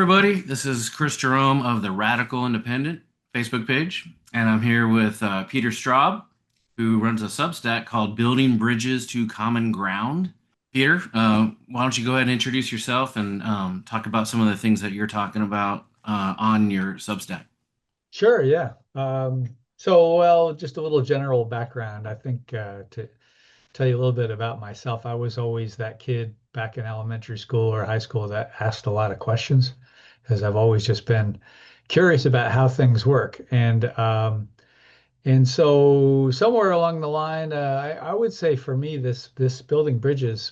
everybody. This is Chris Jerome of the Radical Independent Facebook page, and I'm here with Peter Straub, who runs a Substack called Building Bridges to Common Ground. Peter, why don't you go ahead and introduce yourself and talk about some of the things that you're talking about on your Substack? Sure, yeah. So, just a little general background. I think to tell you a little bit about myself, I was always that kid back in elementary school or high school that asked a lot of questions because I've always just been curious about how things work. And so somewhere along the line, I would say for me, this building bridges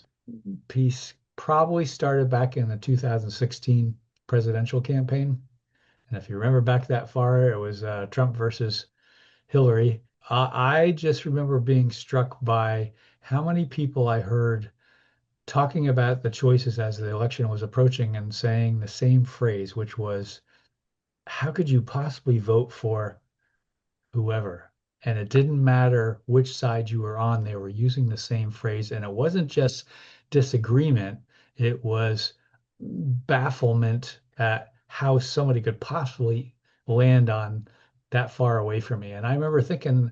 piece probably started back in the 2016 presidential campaign. And if you remember back that far, it was Trump versus Hillary. I just remember being struck by how many people I heard talking about the choices as the election was approaching and saying the same phrase, which was, how could you possibly vote for whoever? And it didn't matter which side you were on, they were using the same phrase. And it wasn't just disagreement, it was bafflement at how somebody could possibly land on that far away from me. And I remember thinking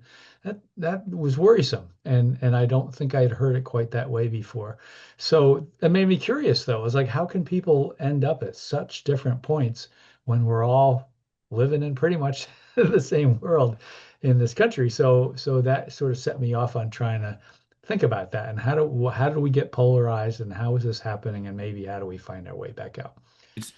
that was worrisome. And I don't think I'd heard it quite that way before. So it made me curious though. It was like, how can people end up at such different points when we're all living in pretty much the same world in this country? So that sort of set me off on trying to think about that and how do we get polarized and how is this happening and maybe how do we find our way back out?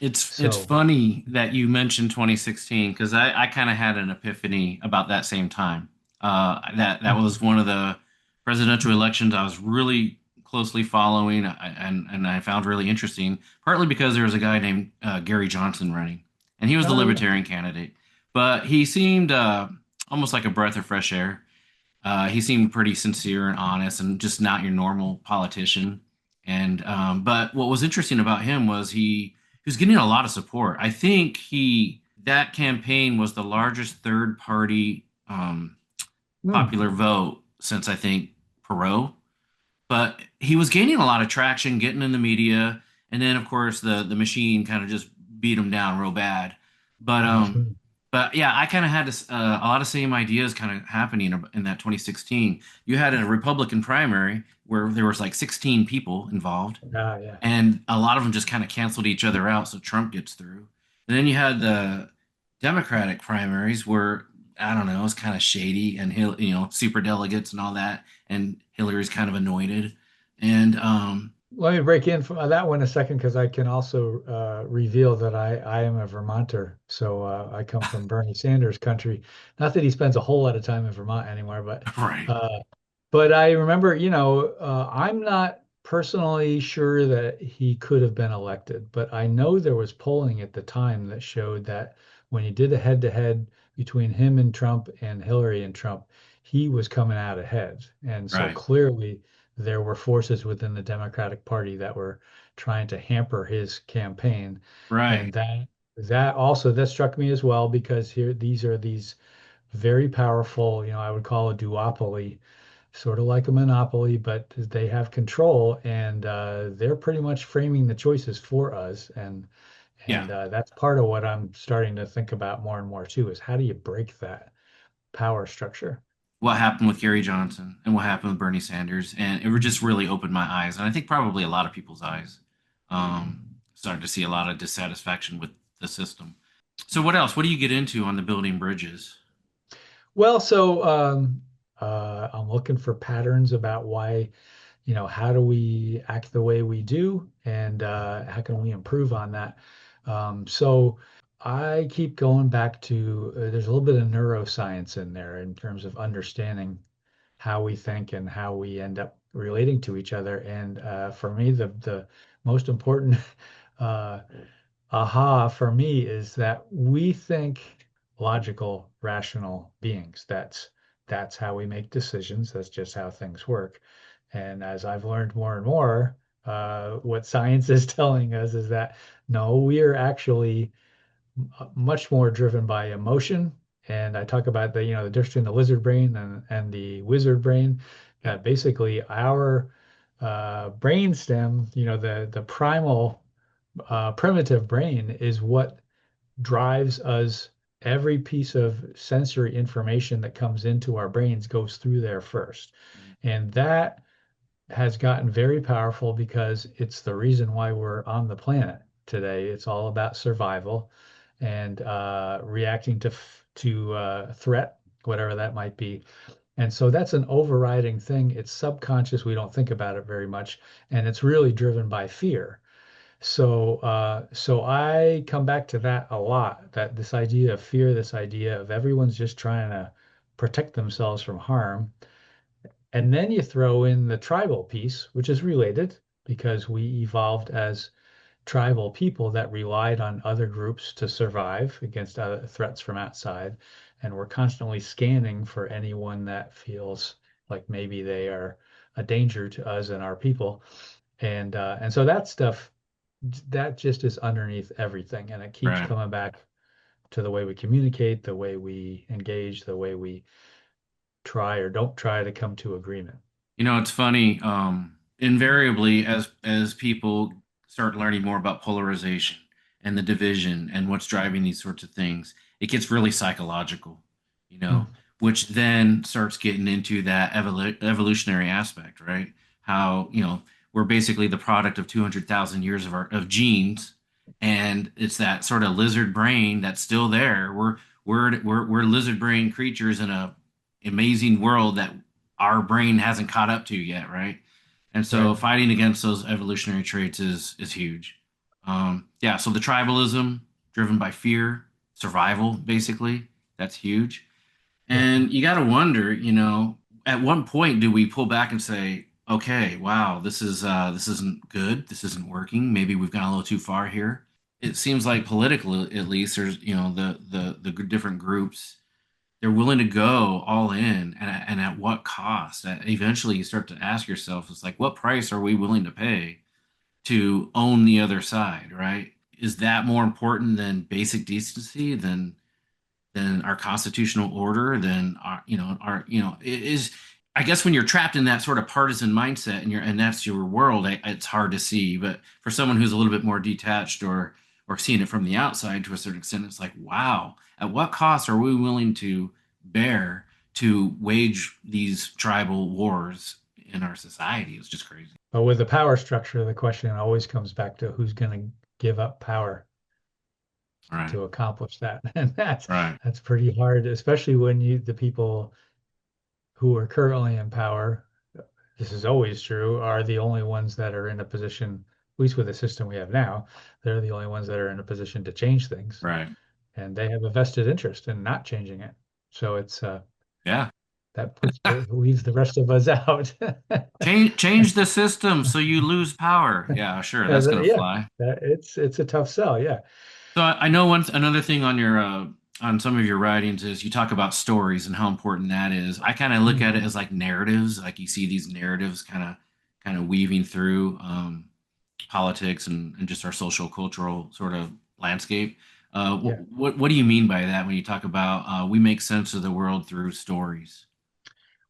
It's So, funny that you mentioned 2016 because I kind of had an epiphany about that same time. That was one of the presidential elections I was really closely following and I found really interesting, partly because there was a guy named Gary Johnson running, and he was the oh yeah, Libertarian candidate, but he seemed almost like a breath of fresh air. He seemed pretty sincere and honest, and just not your normal politician. And but what was interesting about him was he was getting a lot of support. I think he that campaign was the largest third party hmm, popular vote since I think Perot. But he was gaining a lot of traction, getting in the media, and then of course the machine kind of just beat him down real bad. But mhm. yeah, I kind of had this, a lot of same ideas kind of happening in that 2016. You had a Republican primary where there was like 16 people involved, Yeah. and a lot of them just kind of canceled each other out, so Trump gets through. And then you had the Democratic primaries where I don't know, it's kind of shady and super delegates and all that, and Hillary's kind of anointed. And Let me break in for that one a second because I can also reveal that I am a Vermonter. So I come from Bernie Sanders country. Not that he spends a whole lot of time in Vermont anymore, right, uh, but I remember, I'm not personally sure that he could have been elected, but I know there was polling at the time that showed that when he did a head-to-head between him and Trump and Hillary and Trump, he was coming out ahead. And so right, clearly there were forces within the Democratic Party that were trying to hamper his campaign. right. And that struck me as well because here these very powerful, I would call a duopoly, sort of like a monopoly, but they have control and they're pretty much framing the choices for us. And Yeah. and that's part of what I'm starting to think about more and more too, is how do you break that power structure? What happened with Gary Johnson and what happened with Bernie Sanders, and it just really opened my eyes, and I think probably a lot of people's eyes. Started to see a lot of dissatisfaction with the system. So, what else? What do you get into on the building bridges? Well, so I'm looking for patterns about why, how do we act the way we do, and how can we improve on that? So I keep going back to there's a little bit of neuroscience in there in terms of understanding how we think and how we end up relating to each other. And for me, the most important uh, aha for me is that we think logical, rational beings. That's how we make decisions. That's just how things work. And as I've learned more and more, what science is telling us is that no, we are actually much more driven by emotion. And I talk about the difference between the lizard brain and the wizard brain. Yeah. Basically, our brain stem, the primal primitive brain is what drives us. Every piece of sensory information that comes into our brains goes through there first. Mhm. And that has gotten very powerful because it's the reason why we're on the planet today. It's all about survival and reacting to threat, whatever that might be. And so that's an overriding thing. It's subconscious. We don't think about it very much, and it's really driven by fear. So I come back to that a lot, that this idea of fear, this idea of everyone's just trying to protect themselves from harm. And then you throw in the tribal piece, which is related because we evolved as tribal people that relied on other groups to survive against other threats from outside. And we're constantly scanning for anyone that feels like maybe they are a danger to us and our people. And so that stuff that just is underneath everything, and it keeps Right. coming back to the way we communicate, the way we engage, the way we try or don't try to come to agreement. It's funny. Invariably, as people start learning more about polarization and the division and what's driving these sorts of things, it gets really psychological. You know, Hmm. which then starts getting into that evolutionary aspect, right? How we're basically the product of 200,000 years of genes, and it's that sort of lizard brain that's still there. We're lizard brain creatures in a amazing world that our brain hasn't caught up to yet, right? And so Right. fighting against those evolutionary traits is huge. Yeah, so the tribalism driven by fear, survival, basically, that's huge. Yeah. And you got to wonder, at one point do we pull back and say, okay, wow, this isn't good, this isn't working. Maybe we've gone a little too far here. It seems like politically, at least, there's the different groups they're willing to go all in and at what cost. Eventually you start to ask yourself, it's like, what price are we willing to pay to own the other side, right? Is that more important than basic decency, than our constitutional order, than our it is. I guess when you're trapped in that sort of partisan mindset and that's your world, it's hard to see. But for someone who's a little bit more detached or seeing it from the outside to a certain extent, it's like, wow, at what cost are we willing to bear to wage these tribal wars in our society? It's just crazy. But with the power structure, the question always comes back to who's going to give up power Right, to accomplish that. And right, that's pretty hard, especially when the people who are currently in power, this is always true, are the only ones that are in a position, at least with the system we have now, they're the only ones that are in a position to change things. right. And they have a vested interest in not changing it. So Yeah. that leaves the rest of us out. Change the system so you lose power. Yeah, sure, that's gonna Yeah, fly. it's a tough sell. Yeah. So I know another thing on your on some of your writings is you talk about stories and how important that is. I kind of look at Mhm. it as like narratives, like you see these narratives kind of weaving through politics and just our social cultural sort of landscape. Yeah. What do you mean by that when you talk about we make sense of the world through stories?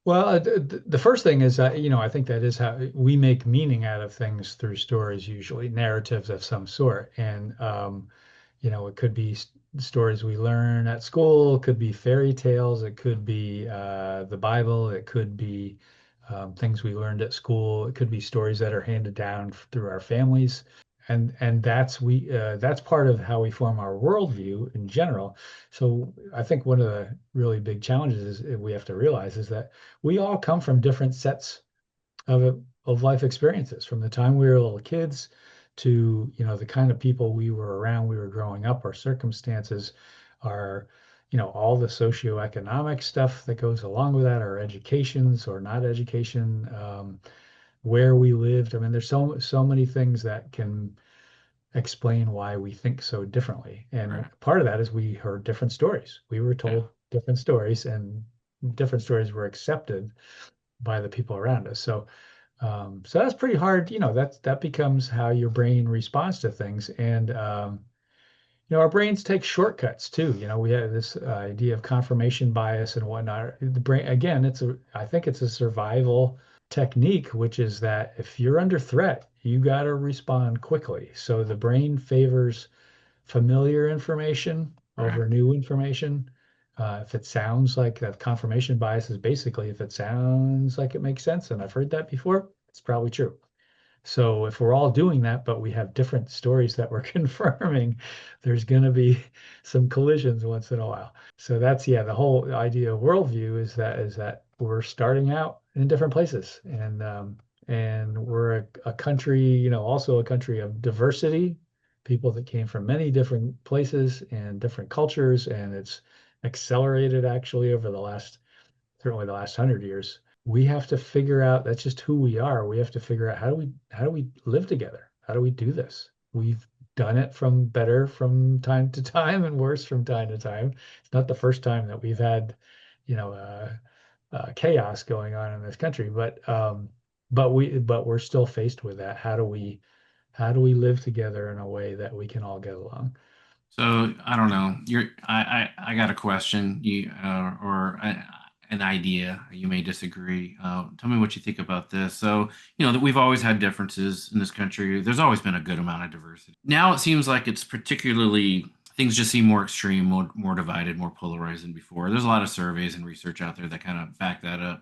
Well, the first thing is, I think that is how we make meaning out of things through stories, usually narratives of some sort. And, it could be stories we learn at school, it could be fairy tales, it could be the Bible, it could be things we learned at school, it could be stories that are handed down through our families. And that's part of how we form our worldview in general. So I think one of the really big challenges we have to realize is that we all come from different sets of life experiences from the time we were little kids to the kind of people we were around we were growing up, our circumstances, our all the socioeconomic stuff that goes along with that, our educations or not education, where we lived. I mean, there's so many things that can explain why we think so differently. And Right. part of that is we heard different stories. We were Yeah. told different stories, and different stories were accepted by the people around us. So that's pretty hard. That becomes how your brain responds to things. And our brains take shortcuts too. We have this idea of confirmation bias and whatnot. The brain, again, I think it's a survival technique, which is that if you're under threat, you got to respond quickly. So the brain favors familiar information Right. over new information. If it sounds like that, confirmation bias is basically if it sounds like it makes sense, and I've heard that before, it's probably true. So if we're all doing that, but we have different stories that we're confirming, there's going to be some collisions once in a while. So that's, yeah, the whole idea of worldview is that we're starting out in different places, and we're a country, also a country of diversity, people that came from many different places and different cultures, and it's accelerated actually over the last certainly the last 100 years. We have to figure out that's just who we are. We have to figure out how do we live together? How do we do this? We've done it from better from time to time and worse from time to time. It's not the first time that we've had, you know, chaos going on in this country, but we're still faced with that. How do we live together in a way that we can all get along? So I don't know. I got a question. Or an idea. You may disagree. Tell me what you think about this. So that we've always had differences in this country. There's always been a good amount of diversity. Now it seems like it's particularly things just seem more extreme, more divided, more polarized than before. There's a lot of surveys and research out there that kind of back that up.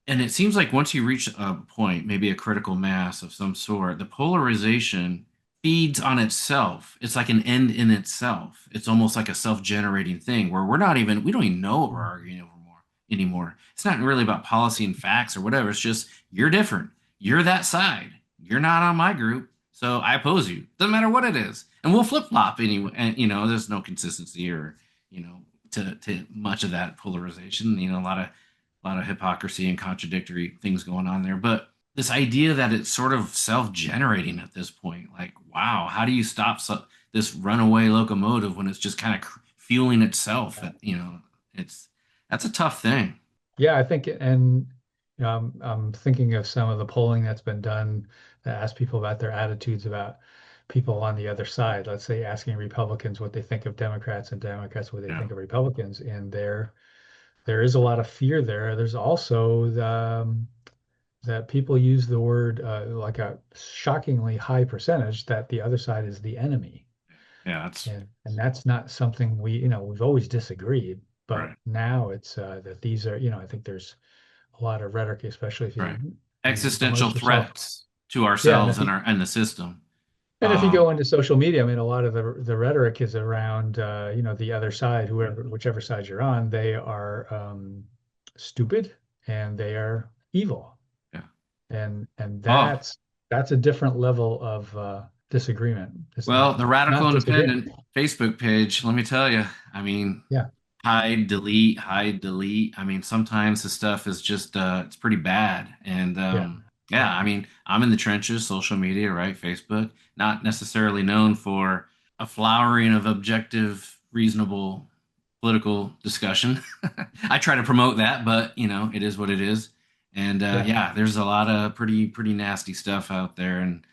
And it seems like once you reach a point, maybe a critical mass of some sort, the polarization feeds on itself. It's like an end in itself. It's almost like a self-generating thing where we don't even know what we're arguing over more anymore. It's not really about policy and facts or whatever. It's just you're different. You're that side. You're not on my group. So I oppose you. Doesn't matter what it is. And we'll flip-flop anyway. And there's no consistency or, to much of that polarization. A lot of hypocrisy and contradictory things going on there. But this idea that it's sort of self-generating at this point, like, wow, how do you stop this runaway locomotive when it's just kind of fueling itself? It's that's a tough thing. Yeah, I think, and I'm thinking of some of the polling that's been done that asks people about their attitudes about people on the other side. Let's say asking Republicans what they think of Democrats and Democrats what they Yeah, think of Republicans, and there is a lot of fear there. There's also that people use the word like a shockingly high percentage that the other side is the enemy, yeah, that's and that's not something we've always disagreed, but right, now it's that these are I think there's a lot of rhetoric, especially if right. you Existential immerse yourself. threats to Yeah, ourselves and the system. and if you go Um, into social media, I mean, a lot of the rhetoric is around the other side, whichever side you're on, they are stupid and they are evil, yeah. and Oh, that's a different level of disagreement. It's well, the Radical not disagreement. Independent Facebook page, let me tell you, I mean, Yeah, hide, delete, hide, delete. I mean, sometimes the stuff is just it's pretty bad. And yeah, yeah, yeah, I mean, I'm in the trenches, social media, right? Facebook, not necessarily known for a flowering of objective, reasonable political discussion. I try to promote that, but it is what it is. And yeah. yeah, there's a lot of pretty nasty stuff out there, and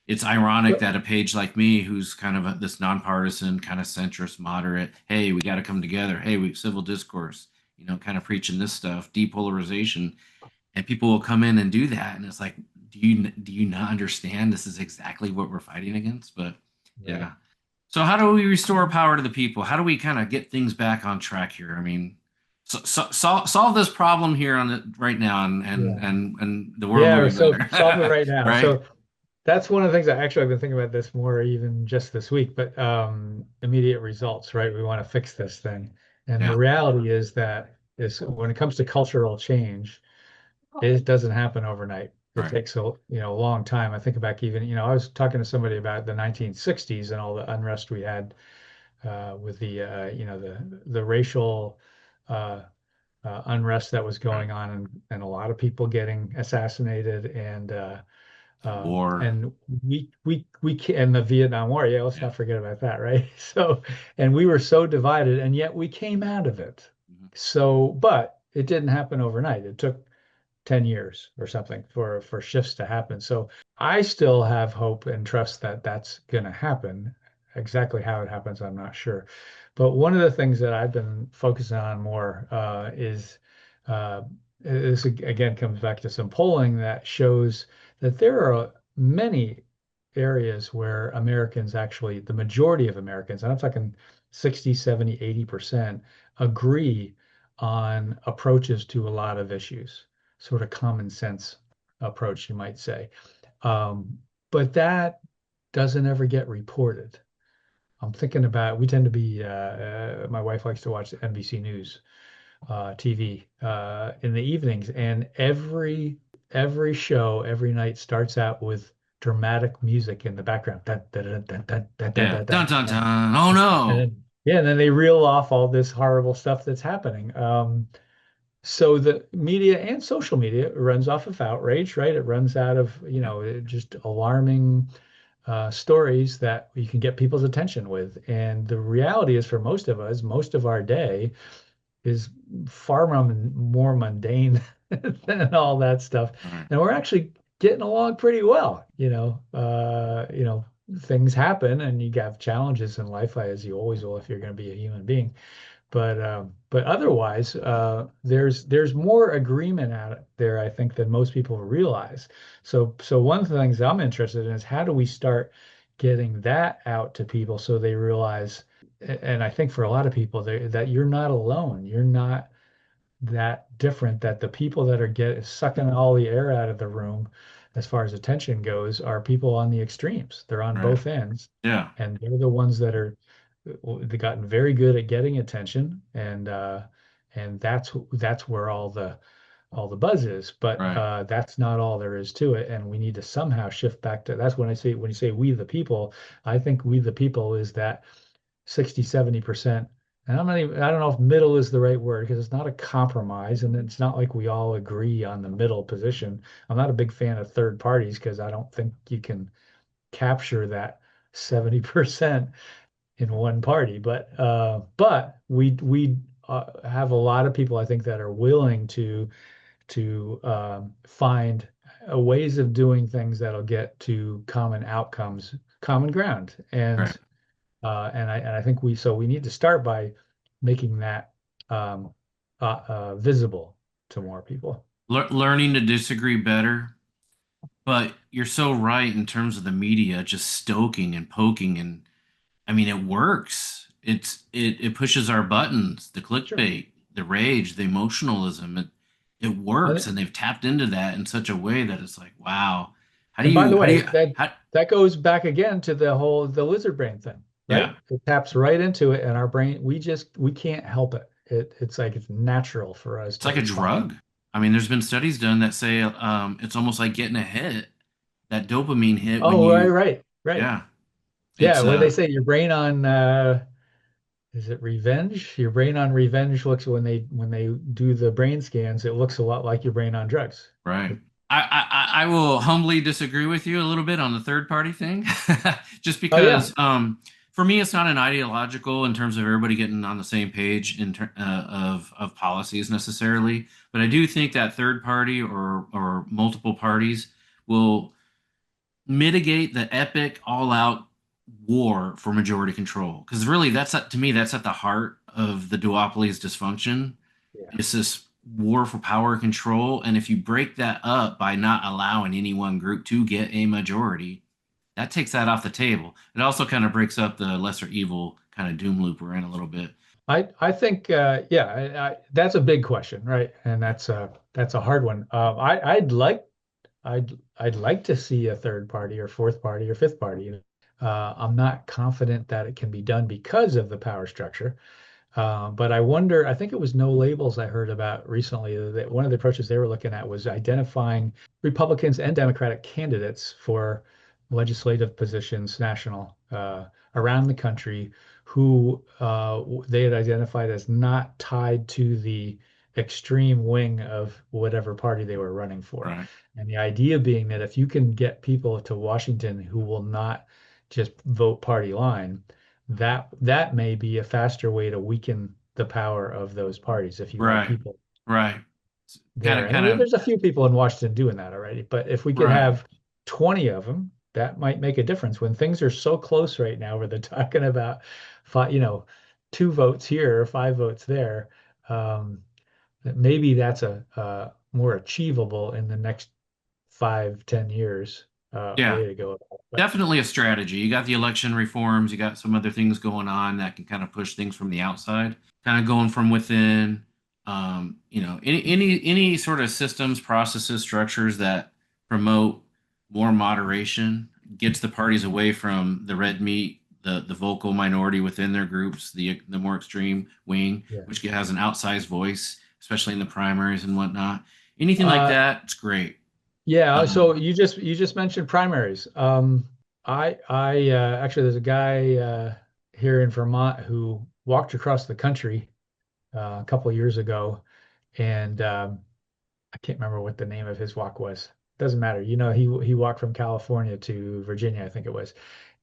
it's ironic But that a page like me, who's kind of this nonpartisan, kind of centrist, moderate, hey, we got to come together. Hey, we civil discourse, kind of preaching this stuff, depolarization, and people will come in and do that, and it's like, do you not understand? This is exactly what we're fighting against. But right, yeah. So how do we restore power to the people? How do we kind of get things back on track here? I mean, solve this problem here on the right now, and yeah, and and the world will yeah. be So solve it better, right now. right? So that's one of the things I actually I've been thinking about this more even just this week, but immediate results, right? We want to fix this thing. And the Yeah. reality is when it comes to cultural change, it doesn't happen overnight. It Right. takes a long time. I think back even, I was talking to somebody about the 1960s and all the unrest we had with the racial uh, unrest that was Right. going on, and a lot of people getting assassinated, The war. and and the Vietnam War. Yeah, let's Yeah. not forget about that, right? So, and we were so divided, and yet we came out of it. Mhm. So, but it didn't happen overnight. It took 10 years or something for shifts to happen. So I still have hope and trust that that's going to happen. Exactly how it happens, I'm not sure. But one of the things that I've been focusing on more is this again comes back to some polling that shows that there are many areas where Americans actually, the majority of Americans, and I'm talking 60, 70, 80%, agree on approaches to a lot of issues, sort of common sense approach, you might say. But that doesn't ever get reported. I'm thinking about, we tend to be, my wife likes to watch NBC News TV in the evenings, and every show every night starts out with dramatic music in the background. Dun, dun, dun, dun, dun, dun, dun, Yeah. dun, Dun dun, dun dun. dun. Oh And no. then yeah, and then they reel off all this horrible stuff that's happening. So the media and social media runs off of outrage, right? It runs out of, Yeah. just alarming stories that you can get people's attention with. And the reality is, for most of us, most of our day is far more mundane than all that stuff. All right. And we're actually getting along pretty well. Things happen and you have challenges in life, as you always will if you're going to be a human being. But otherwise, there's more agreement out there, I think, than most people realize. So one of the things I'm interested in is how do we start getting that out to people so they realize, and I think for a lot of people, that you're not alone. You're not that different, that the people that are sucking all the air out of the room as far as attention goes are people on the extremes. They're on Right. both ends, Yeah. and they're the ones that are they gotten very good at getting attention, and that's where all the buzz is. But Right. that's not all there is to it, and we need to somehow shift back to that's when you say we the people. I think we the people is that 60, 70%. And I don't know if middle is the right word because it's not a compromise and it's not like we all agree on the middle position. I'm not a big fan of third parties because I don't think you can capture that 70% in one party. But we have a lot of people I think that are willing to find ways of doing things that'll get to common outcomes, common ground. Right. And I think we need to start by making that um, visible to more people. Learning to disagree better. But you're so right in terms of the media just stoking and poking, and I mean it works. It pushes our buttons, the Sure. clickbait, the rage, the emotionalism. It works, And and they've tapped into that in such a way that it's like, wow. and by the How do way, you that how that goes back again to the lizard brain thing, yeah. right? It taps right into it, and our brain we can't help it. It's like it's natural for us It's to like a respond. drug. I mean, there's been studies done that say it's almost like getting a hit, that dopamine hit when Oh, right, you right, right. yeah. Yeah, It's what they say, your brain on is it revenge? Your brain on revenge looks when they do the brain scans, it looks a lot like your brain on drugs. right. I will humbly disagree with you a little bit on the third party thing, just Oh yeah. because for me it's not an ideological in terms of everybody getting on the same page of policies necessarily, but I do think that third party or multiple parties will mitigate the epic all out war for majority control, because really to me that's at the heart of the duopoly's dysfunction. Yeah. It's this war for power and control. And if you break that up by not allowing any one group to get a majority, that takes that off the table. It also kind of breaks up the lesser evil kind of doom loop we're in a little bit. I think yeah, that's a big question, right? And that's a hard one. I'd like to see a third party or fourth party or fifth party. I'm not confident that it can be done because of the power structure. But I wonder, I think it was no labels I heard about recently that one of the approaches they were looking at was identifying Republicans and Democratic candidates for legislative positions, national, around the country, who they had identified as not tied to the extreme wing of whatever party they were running for. Right. And the idea being that if you can get people to Washington who will not just vote party line, that may be a faster way to weaken the power of those parties if you have Right. people Right. Kind there. of, And kind of, there's a few people in Washington doing that already, but if we could right. have 20 of them, that might make a difference when things are so close right now where they're talking about five, 2 votes here or 5 votes there. That maybe that's a more achievable in the next 5, 10 years. Yeah, way to go about it. But definitely a strategy. You got the election reforms, you got some other things going on that can kind of push things from the outside, kind of going from within. Any sort of systems, processes, structures that promote more moderation gets the parties away from the red meat, the vocal minority within their groups, the more extreme wing, yeah. which has an outsized voice, especially in the primaries and whatnot. Anything like Uh, that, it's great. yeah, so Um, you just mentioned primaries. I actually there's a guy here in Vermont who walked across the country a couple of years ago, and I can't remember what the name of his walk was. Doesn't matter. He walked from California to Virginia, I think it was.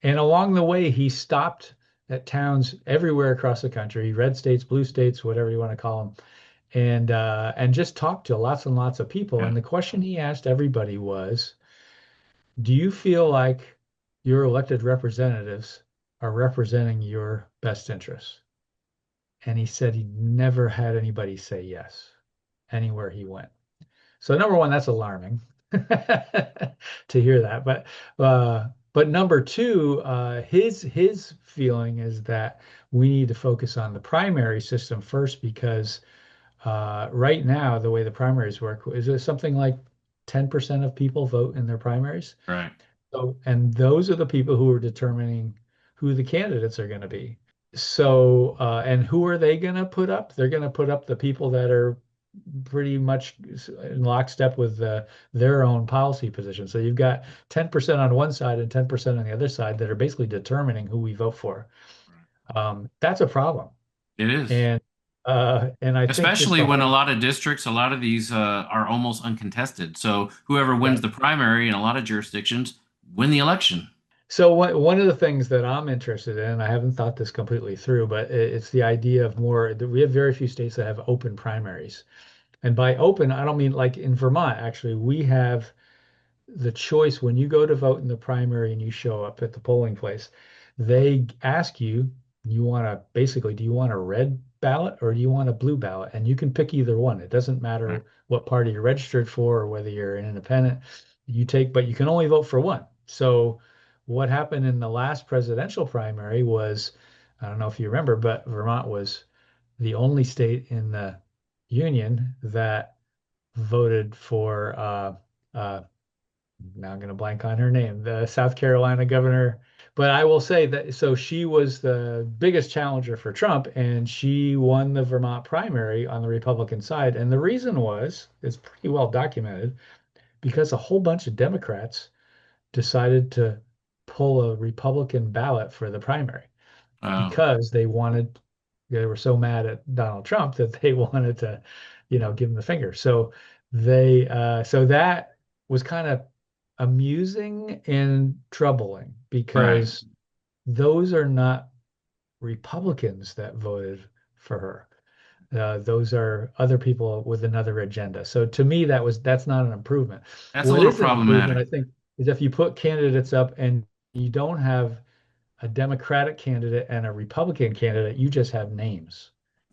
And along the way, he stopped at towns everywhere across the country, red states, blue states, whatever you want to call them, and just talked to lots and lots of people. yeah, And the question he asked everybody was, do you feel like your elected representatives are representing your best interests? And he said he never had anybody say yes anywhere he went. So number one, that's alarming to hear that. But number two, his feeling is that we need to focus on the primary system first because right now the way the primaries work is it something like 10% of people vote in their primaries. right. So, and those are the people who are determining who the candidates are going to be. So, and who are they going to put up? They're going to put up the people that are pretty much in lockstep with their own policy position. So you've got 10% on one side and 10% on the other side that are basically determining who we vote for. Right. That's a problem. It is. And I think just Especially the when a whole lot of districts, a lot of these are almost uncontested. So whoever wins right. the primary in a lot of jurisdictions win the election. So one of the things that I'm interested in, I haven't thought this completely through, but it's the idea of more. We have very few states that have open primaries. And by open, I don't mean like in Vermont, actually, we have the choice when you go to vote in the primary and you show up at the polling place, they ask you, you want to basically, do you want a red ballot or do you want a blue ballot? And you can pick either one. It doesn't Right. matter what party you're registered for or whether you're an independent. But you can only vote for one. So what happened in the last presidential primary was, I don't know if you remember, but Vermont was the only state in the union that voted for now I'm going to blank on her name, the South Carolina governor. But I will say that so she was the biggest challenger for Trump, and she won the Vermont primary on the Republican side. And the reason was, it's pretty well documented, because a whole bunch of Democrats decided to pull a Republican ballot for the primary Oh, because they were so mad at Donald Trump that they wanted to, give him the finger. So that was kind of amusing and troubling right. because those are not Republicans that voted for her. Those are other people with another agenda. So to me, that's not an improvement. That's a What little is an improvement, problematic. I think, is if you put candidates up and you don't have a Democratic candidate and a Republican candidate, you just have names.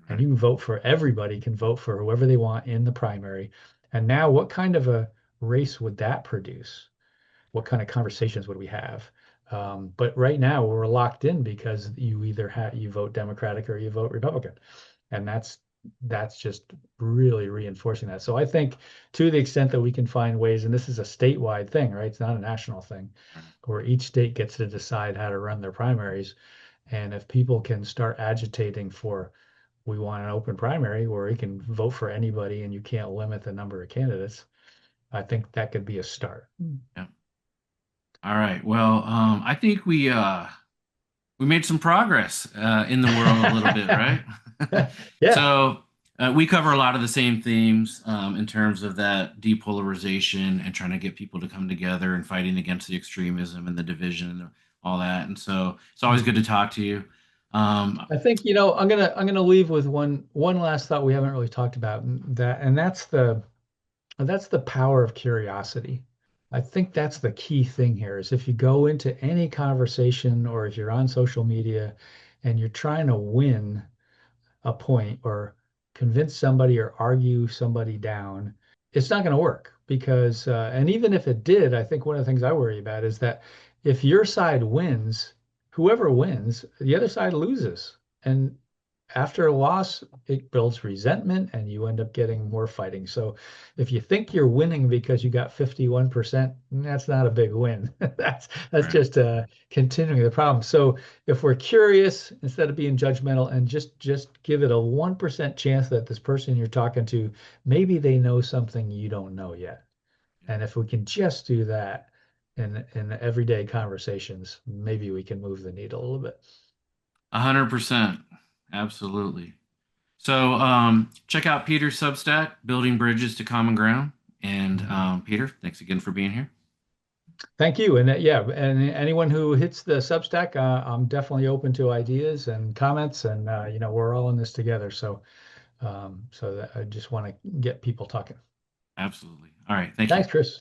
And Right. you can vote for everybody can vote for whoever they want in the primary. And now what kind of a race would that produce? What kind of conversations would we have? But right now we're locked in because you vote Democratic or you vote Republican, and that's just really reinforcing that. So I think to the extent that we can find ways, and this is a statewide thing, right? It's not a national thing, Right. where each state gets to decide how to run their primaries. And if people can start agitating for, we want an open primary where you can vote for anybody and you can't limit the number of candidates, I think that could be a start. Yeah. All right. Well, I think we made some progress in the world a little bit, right? Yeah. So we cover a lot of the same themes in terms of that depolarization and trying to get people to come together and fighting against the extremism and the division and all that. And so it's always good Mhm. to talk to you. Um, I think, I'm gonna leave with one last thought we haven't really talked about, and that's the power of curiosity. I think that's the key thing here is if you go into any conversation or if you're on social media and you're trying to win a point or convince somebody or argue somebody down, it's not going to work because and even if it did, I think one of the things I worry about is that if your side wins, whoever wins, the other side loses. And after a loss, it builds resentment and you end up getting more fighting. So if you think you're winning because you got 51%, that's not a big win. That's Right. just continuing the problem. So if we're curious, instead of being judgmental, and just give it a 1% chance that this person you're talking to, maybe they know something you don't know yet. Yeah. And if we can just do that in everyday conversations, maybe we can move the needle a little bit. 100%. Absolutely. So check out Peter's Substack, Building Bridges to Common Ground. And Mhm. Peter, thanks again for being here. Thank you. And yeah, and anyone who hits the Substack, I'm definitely open to ideas and comments, and we're all in this together. So that I just want to get people talking. Absolutely. All right. Thank you. Thanks, Chris.